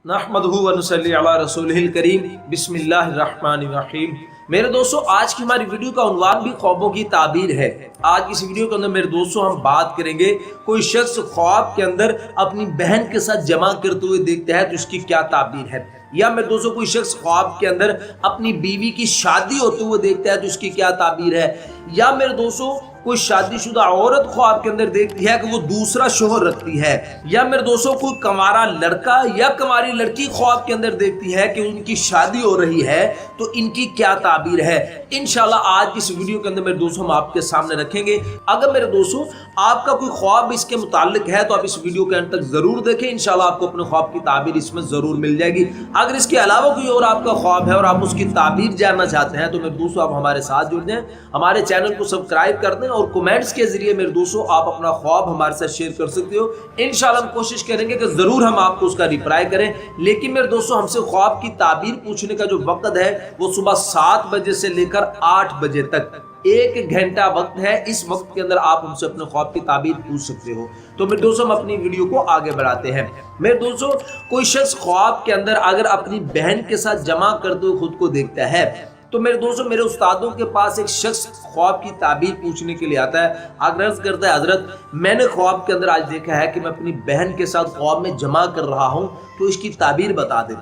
नहमदुहु व नुसल्ली अला रसूलिहिल करीम बिस्मिल्लाहिर्रहमानिर्रहीम। मेरे दोस्तों, आज की हमारी वीडियो का उन्वान भी ख्वाबों की ताबीर है। आज इस वीडियो के अंदर मेरे दोस्तों हम बात करेंगे, कोई शख्स ख्वाब के अंदर अपनी बहन के साथ जमा करते हुए देखता है तो उसकी क्या ताबीर है। या मेरे दोस्तों, कोई शख्स ख्वाब के अंदर अपनी बीवी की शादी होते हुए देखता है तो उसकी क्या ताबीर है। या मेरे दोस्तों, कोई शादीशुदा औरत ख्वाब के अंदर देखती है कि वो दूसरा शोहर रखती है। या मेरे दोस्तों, कोई कंवारा लड़का या कंवारी लड़की ख्वाब के अंदर देखती है कि उनकी शादी हो रही है तो इनकी क्या ताबीर है। इंशाल्लाह आज इस वीडियो के अंदर मेरे दोस्तों हम आपके सामने रखेंगे। अगर मेरे दोस्तों आपका कोई ख्वाब इसके मुताल्लिक है तो आप इस वीडियो के अंत तक जरूर देखें। इंशाल्लाह आपको अपने ख्वाब की ताबीर इसमें जरूर मिल जाएगी। अगर इसके अलावा कोई और आपका ख्वाब है और आप उसकी ताबीर जानना चाहते हैं तो मेरे दोस्तों आप हमारे साथ जुड़ जाएं, हमारे चैनल को सब्सक्राइब कर दें और कमेंट्स के जरिए मेरे दोस्तों आप अपना ख्वाब हमारे साथ शेयर कर सकते हो। इंशाल्लाह हम कोशिश करेंगे कि जरूर हम आपको उसका रिप्लाई करें। लेकिन मेरे दोस्तों, हमसे ख्वाब की ताबीर पूछने का जो वक्त है वो सुबह 7 बजे से लेकर 8 बजे तक 1 घंटा वक्त है। इस वक्त के अंदर आप हमसे अपने ख्वाब की ताबीर पूछ सकते हो। तो मेरे दोस्तों हम अपनी वीडियो को आगे बढ़ाते हैं। मेरे दोस्तों, कोई शख्स ख्वाब के अंदर अगर अपनी बहन के साथ जमा करते हुए खुद को देखता है तो मेरे दोस्तों मेरे उस्तादों के पास एक शख्स ख्वाब की ताबीर पूछने के लिए आता है। अर्ज करता है, हजरत मैंने ख्वाब के अंदर आज देखा है कि मैं अपनी बहन के साथ ख्वाब में जमा कर रहा हूँ तो इसकी ताबीर बता दे।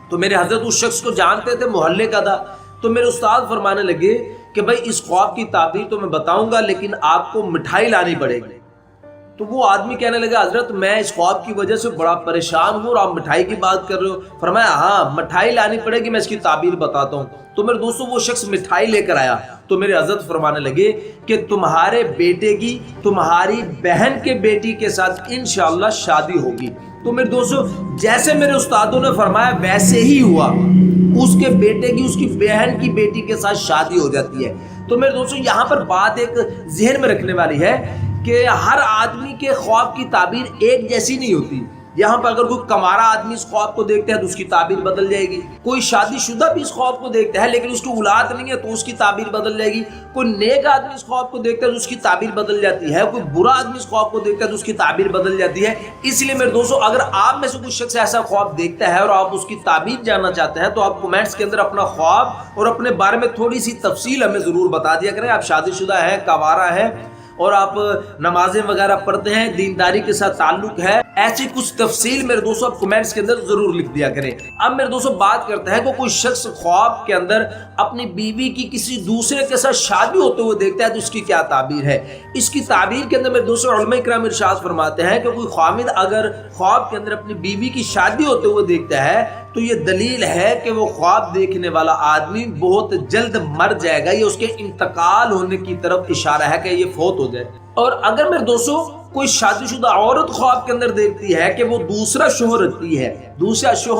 तो मेरे हजरत उस शख्स को जानते थे, मोहल्ले का था। तो मेरे उस्ताद फरमाने लगे कि भाई इस ख्वाब की ताबीर तो मैं बताऊंगा लेकिन आपको मिठाई लानी पड़ेगी। तो वो आदमी कहने लगा, हजरत मैं इस ख्वाब की वजह से बड़ा परेशान हूँ और आप मिठाई की बात कर रहे हो। फरमाया हाँ मिठाई लानी पड़ेगी, मैं इसकी ताबीर बताता हूँ। तो मेरे दोस्तों वो शख्स मिठाई लेकर आया। तो मेरे हजरत फरमाने लगे कि तुम्हारे बेटे की तुम्हारी बहन के बेटी के साथ इंशाअल्लाह शादी होगी। तो मेरे दोस्तों जैसे मेरे उस्तादों ने फरमाया वैसे ही हुआ, उसके बेटे की उसकी बहन की बेटी के साथ शादी हो जाती है। तो मेरे दोस्तों यहाँ पर बात एक जहन में रखने वाली है कि हर आदमी के ख्वाब की ताबीर एक जैसी नहीं होती। यहाँ पर अगर कोई कमारा आदमी इस ख्वाब को देखता है तो उसकी ताबीर बदल जाएगी। कोई शादीशुदा भी इस ख्वाब को देखता है लेकिन उसकी औलाद नहीं है तो उसकी ताबीर बदल जाएगी। कोई नेक आदमी इस ख्वाब को देखता है तो उसकी ताबीर बदल जाती है। कोई बुरा आदमी इस ख्वाब को देखता है तो उसकी ताबीर बदल जाती है। इसलिए मेरे दोस्तों अगर आप में से कोई शख्स ऐसा ख्वाब देखता है और आप उसकी ताबीर जानना चाहते हैं तो आप कमेंट्स के अंदर अपना ख्वाब और अपने बारे में थोड़ी सी तफसील हमें जरूर बता दिया करें। आप शादीशुदा हैं, कंवारा है और आप नमाजें वगैरह पढ़ते हैं, दीनदारी के साथ ताल्लुक है, ऐसी कुछ तफसील मेरे दोस्तों आप कमेंट्स के अंदर जरूर लिख दिया करें। अब मेरे दोस्तों बात करते हैं कि कोई शख्स ख्वाब के अंदर अपनी बीवी की किसी दूसरे के साथ शादी होते हुए देखता है तो इसकी क्या ताबीर है। इसकी ताबीर के अंदर मेरे दोस्तों उलमा इकराम इरशाद फरमाते हैं कि कोई ख्वामिद अगर ख्वाब के अंदर अपनी बीवी की शादी होते हुए देखता है तो ये दलील है कि वो ख्वाब देखने वाला आदमी बहुत जल्द मर जाएगा। ये उसके इंतकाल होने की तरफ इशारा है कि ये फौत हो जाए। और अगर मेरे दोस्तों कोई शादीशुदा औरत ख्वाब के अंदर देखती है कि वो दूसरा शोहर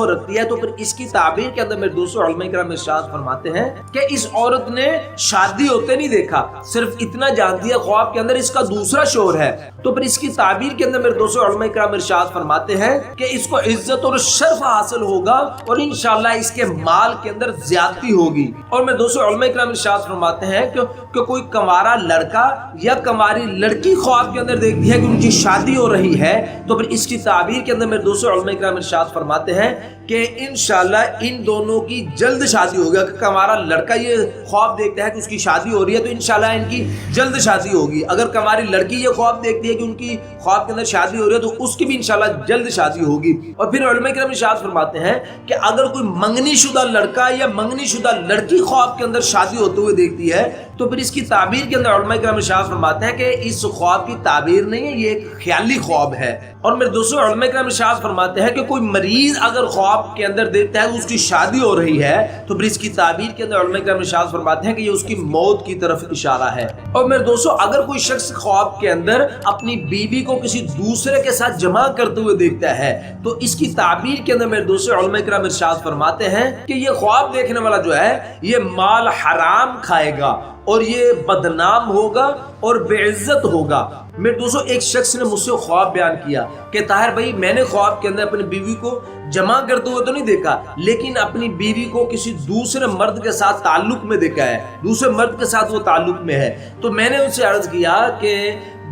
रखती है तो फिर इसकी ताबीर के अंदर मेरे दोस्तों उलमा इकराम इरशाद फरमाते हैं कि इस औरत ने शादी होते नहीं देखा, सिर्फ इतना जानती है ख्वाब के अंदर इसका दूसरा शोहर है। तो फिर इसकी ताबीर के अंदर मेरे दोस्तों उलमा इकराम इरशाद फरमाते हैं कि इसको इज्जत और शर्फ हासिल होगा और इंशाअल्लाह इसके माल के अंदर ज्यादती होगी। और मेरे दोस्तों उलमा इकराम इरशाद फरमाते हैं कि कोई कंवारा लड़का या कंवारी लड़की ख्वाब के अंदर देखती है कि उनकी शादी हो रही है तो फिर इसकी ताबीर के अंदर मेरे दोस्तों उलमा इकराम इरशाद फरमाते हैं कि इंशाअल्लाह इन दोनों की जल्द शादी होगी। अगर कंवारा लड़का ये ख्वाब देखता है कि उसकी शादी हो रही है तो इंशाअल्लाह इनकी जल्द शादी होगी। अगर कंवारी लड़की ये ख्वाब देखती है कि उनकी ख्वाब के अंदर शादी हो रही है तो उसकी भी इंशाअल्लाह जल्द शादी होगी। और फिर उलमा इकराम इरशाद फरमाते हैं कि अगर कोई मंगनीशुदा लड़का या मंगनीशुदा लड़की ख्वाब के अंदर शादी होते हुए देखती है तो फिर इसकी ताबीर के अंदर उलमा इकराम इरशाद फरमाते हैं कि इस ख्वाब की ताबीर नहीं है, ये एक ख्याली ख्वाब है। और मेरे दोस्तों उलमा इकराम इरशाद फरमाते हैं कि कोई मरीज अगर ख्वाब के अंदर देखता है उसकी शादी हो रही है तो फिर इसकी ताबीर के अंदर उलमा इकराम इरशाद फरमाते हैं कि ये उसकी मौत की तरफ इशारा है। और मेरे दोस्तों अगर कोई शख्स ख्वाब के अंदर अपनी बीवी को किसी दूसरे के साथ जमा करते हुए देखता है तो इसकी ताबीर के अंदर मेरे दोस्तों उलमा इकराम इरशाद फरमाते हैं कि ये ख्वाब देखने वाला जो है ये माल हराम खाएगा और ये बदनाम होगा और बेइज्जत होगा। मेरे दोस्तों एक शख्स ने मुझसे ख्वाब बयान किया कि ताहिर भाई मैंने ख्वाब के अंदर अपनी बीवी को जमा करते हुए तो नहीं देखा लेकिन अपनी बीवी को किसी दूसरे मर्द के साथ ताल्लुक में देखा है, दूसरे मर्द के साथ वो ताल्लुक में है। तो मैंने उनसे अर्ज किया कि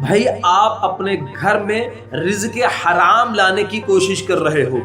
भाई आप अपने घर में रिज़्क़ हराम लाने की कोशिश कर रहे हो।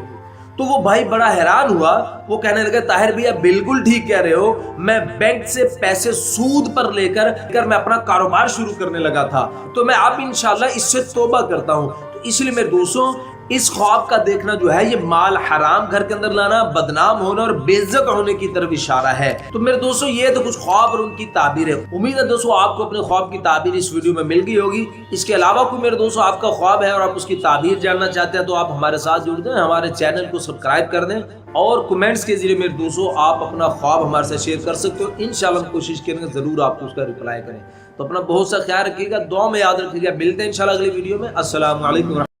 तो वो भाई बड़ा हैरान हुआ, वो कहने लगा ताहिर भैया बिल्कुल ठीक कह रहे हो, मैं बैंक से पैसे सूद पर लेकर मैं अपना कारोबार शुरू करने लगा था, तो मैं अब इंशाल्लाह इससे तौबा करता हूँ। तो इसलिए मेरे दोस्तों इस ख्वाब का देखना जो है ये माल हराम घर के अंदर लाना, बदनाम होना और बेइज्जत होने की तरफ इशारा है। तो मेरे दोस्तों ये तो कुछ ख्वाब और उनकी ताबीर है। उम्मीद है दोस्तों आपको अपने ख्वाब की ताबीर इस वीडियो में मिल गई होगी। इसके अलावा कोई मेरे दोस्तों आपका ख्वाब है और आप उसकी ताबीर जानना चाहते हैं तो आप हमारे साथ जुड़ जाएं, हमारे चैनल को सब्सक्राइब कर दें और कमेंट्स के जरिए मेरे दोस्तों आप अपना ख्वाब हमारे साथ शेयर कर सकते हो। इंशाल्लाह हम कोशिश करेंगे जरूर आपको उसका रिप्लाई करें। तो अपना बहुत सा ख्याल रखिएगा, दुआ में याद रखिएगा। मिलते हैं इंशाल्लाह अगली वीडियो में। अस्सलाम वालेकुम।